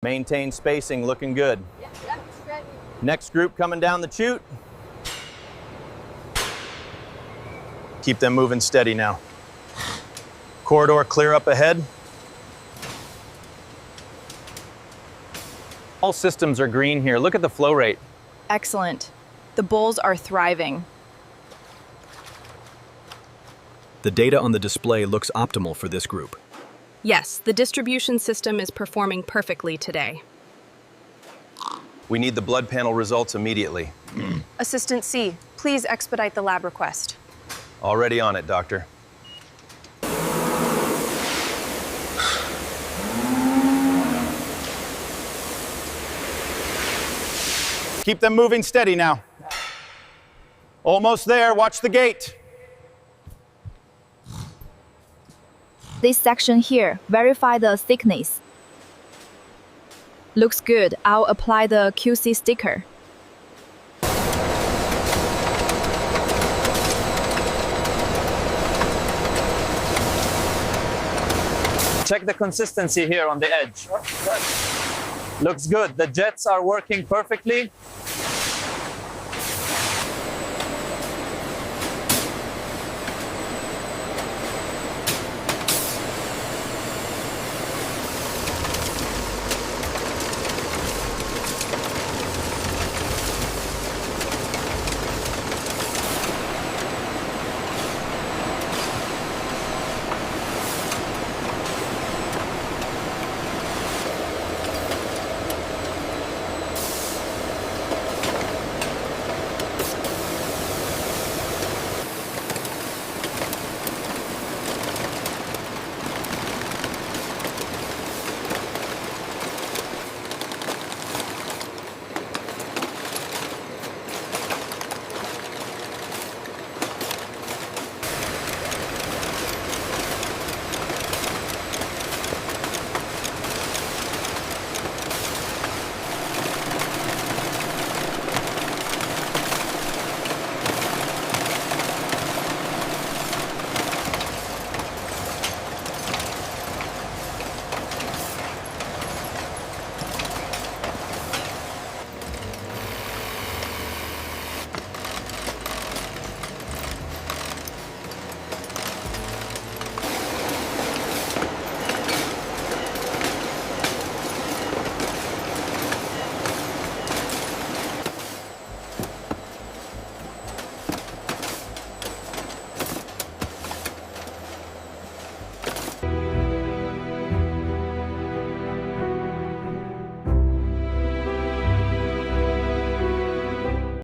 Maintain spacing, looking good. Next group coming down the chute. Keep them moving steady now. Corridor clear up ahead. All systems are green here. Look at the flow rate. Excellent. The bulls are thriving. The data on the display looks optimal for this group. Yes, the distribution system is performing perfectly today. We need the blood panel results immediately. Assistant C, please expedite the lab request. Already on it, Doctor. Keep them moving steady now. Almost there, watch the gate. This section here, verify the thickness. Looks good. I'll apply the QC sticker. Check the consistency here on the edge. Looks good. The jets are working perfectly.